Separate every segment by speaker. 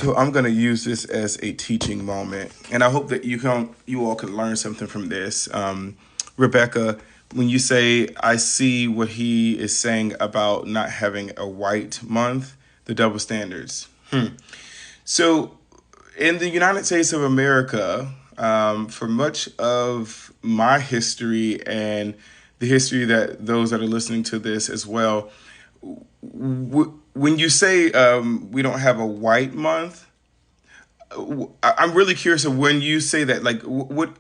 Speaker 1: So I'm going to use this as a teaching moment, and I hope that you all can learn something from this. Rebecca, when you say I see what he is saying about not having a white month, the double standards. So in the United States of America, for much of my history and the history that those that are listening to this as well, when you say we don't have a white month, I'm really curious of when you say that. Like, what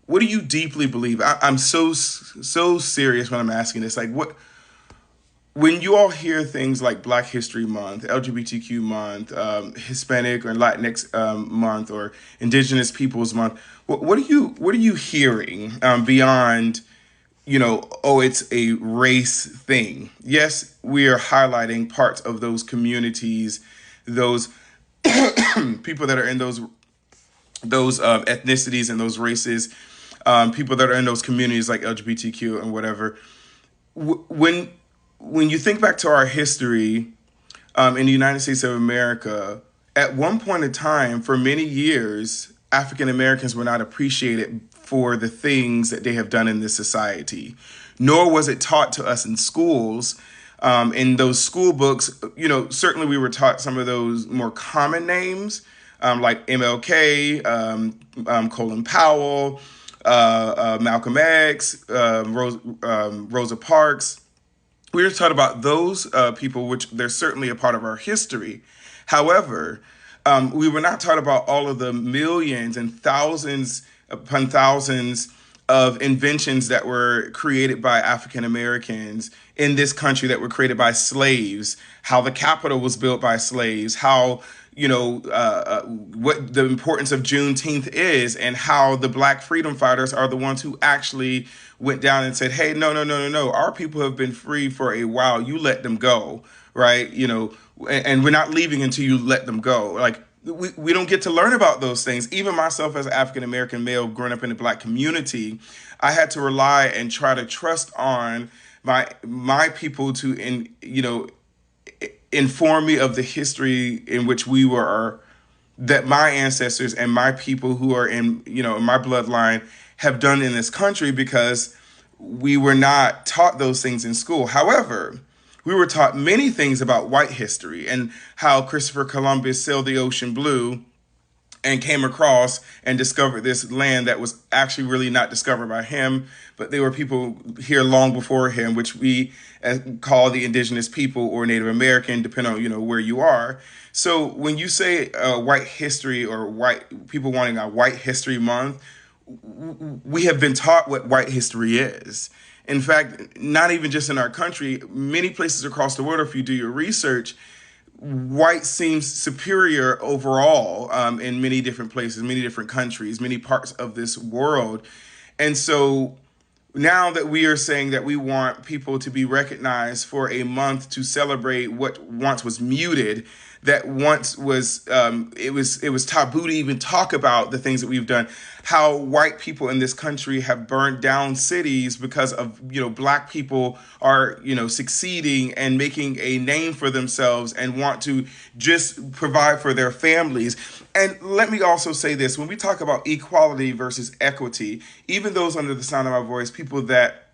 Speaker 1: do you deeply believe? I'm so serious when I'm asking this. Like, what when you all hear things like Black History Month, LGBTQ Month, Hispanic or Latinx Month, or Indigenous Peoples Month, what are you hearing beyond? Oh, it's a race thing. Yes, we are highlighting parts of those communities, those people that are in those ethnicities and those races, people that are in those communities like LGBTQ and whatever. When you think back to our history in the United States of America, at one point in time, for many years, African Americans were not appreciated for the things that they have done in this society, nor was it taught to us in schools. In those school books, certainly we were taught some of those more common names, like MLK, Colin Powell, Malcolm X, Rosa Parks. We were taught about those people, which they're certainly a part of our history. However, we were not taught about all of the millions and thousands upon thousands of inventions that were created by African Americans in this country, that were created by slaves, how the Capitol was built by slaves, how what the importance of Juneteenth is, and how the Black freedom fighters are the ones who actually went down and said, hey, no, no, no, no, no, our people have been free for a while, you let them go, right? And we're not leaving until you let them go. Like, we don't get to learn about those things. Even myself, as an African American male growing up in the Black community, I had to rely and try to trust on my people to inform me of the history in which we were, that my ancestors and my people who are in my bloodline have done in this country, because we were not taught those things in school. However, we were taught many things about white history and how Christopher Columbus sailed the ocean blue and came across and discovered this land that was actually really not discovered by him, but there were people here long before him, which we call the indigenous people or Native American, depending on where you are. So when you say white history or white people wanting a white history month, we have been taught what white history is. In fact, not even just in our country, many places across the world, if you do your research, white seems superior overall in many different places, many different countries, many parts of this world. And so now that we are saying that we want people to be recognized for a month to celebrate what once was muted, that once was it was taboo to even talk about the things that we've done, how white people in this country have burned down cities because of Black people are succeeding and making a name for themselves and want to just provide for their families. And let me also say this: when we talk about equality versus equity, even those under the sound of my voice, people that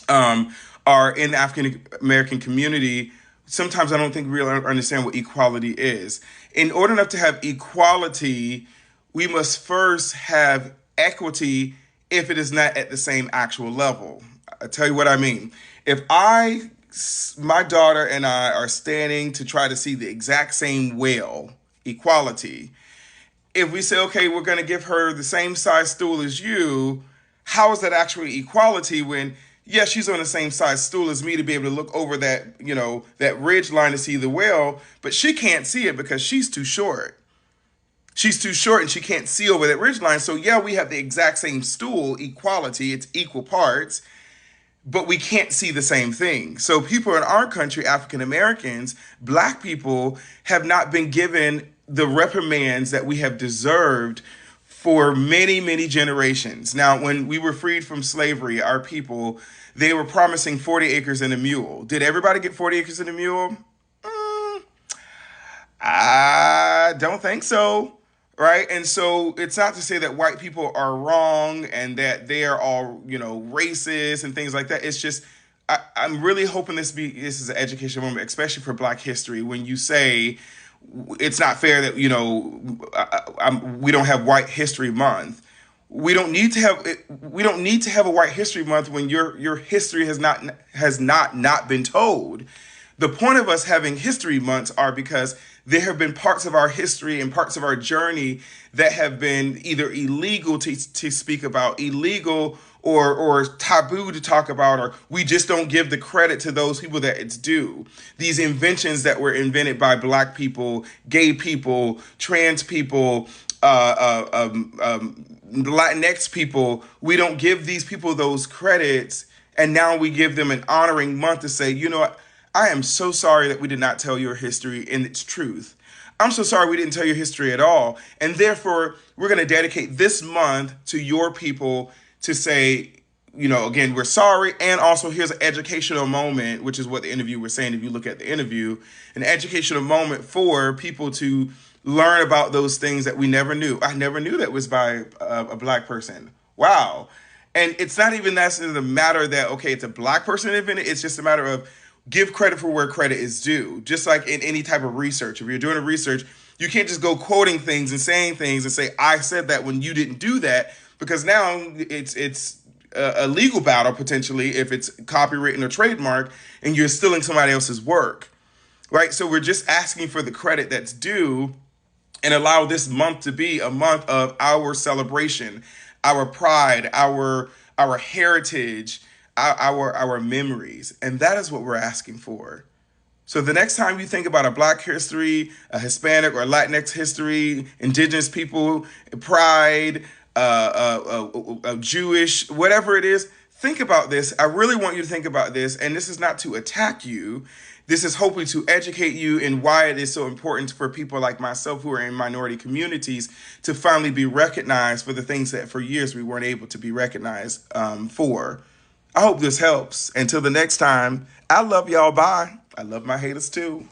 Speaker 1: are in the African American community, sometimes I don't think we really understand what equality is. In order not to have equality, we must first have equity if it is not at the same actual level. I'll tell you what I mean. If my daughter and I are standing to try to see the exact same whale, equality. If we say, okay, we're going to give her the same size stool as you, how is that actually equality when, yes, she's on the same size stool as me to be able to look over that ridge line to see the whale, but she can't see it because she's too short. She's too short and she can't see over that ridge line. So yeah, we have the exact same stool, equality, it's equal parts, but we can't see the same thing. So people in our country, African Americans, Black people, have not been given the reprimands that we have deserved for many, many generations. Now, when we were freed from slavery, our people, they were promising 40 acres and a mule. Did everybody get 40 acres and a mule? I don't think so. Right. And so it's not to say that white people are wrong and that they are all, racist and things like that. It's just, I'm really hoping this is an education moment, especially for Black history, when you say it's not fair that, we don't have White History Month. We don't need to have a White History Month when your history has not been told. The point of us having history months are because there have been parts of our history and parts of our journey that have been either illegal to speak about, illegal or taboo to talk about, or we just don't give the credit to those people that it's due. These inventions that were invented by Black people, gay people, trans people, Latinx people, we don't give these people those credits. And now we give them an honoring month to say, you know what? I am so sorry that we did not tell your history in its truth. I'm so sorry we didn't tell your history at all. And therefore, we're going to dedicate this month to your people to say, again, we're sorry. And also, here's an educational moment, which is what the interview was saying. If you look at the interview, an educational moment for people to learn about those things that we never knew. I never knew that was by a Black person. Wow. And it's not even that's the matter that, okay, it's a Black person that invented it. It's just a matter of give credit for where credit is due. Just like in any type of research. If you're doing a research, you can't just go quoting things and saying things and say, I said that when you didn't do that, because now it's a legal battle potentially if it's copywritten or trademark and you're stealing somebody else's work. Right? So we're just asking for the credit that's due and allow this month to be a month of our celebration, our pride, our heritage, our memories. And that is what we're asking for. So the next time you think about a Black history, a Hispanic or Latinx history, Indigenous people, pride, Jewish, whatever it is, think about this. I really want you to think about this. And this is not to attack you. This is hoping to educate you in why it is so important for people like myself who are in minority communities to finally be recognized for the things that for years we weren't able to be recognized for. I hope this helps. Until the next time, I love y'all. Bye. I love my haters too.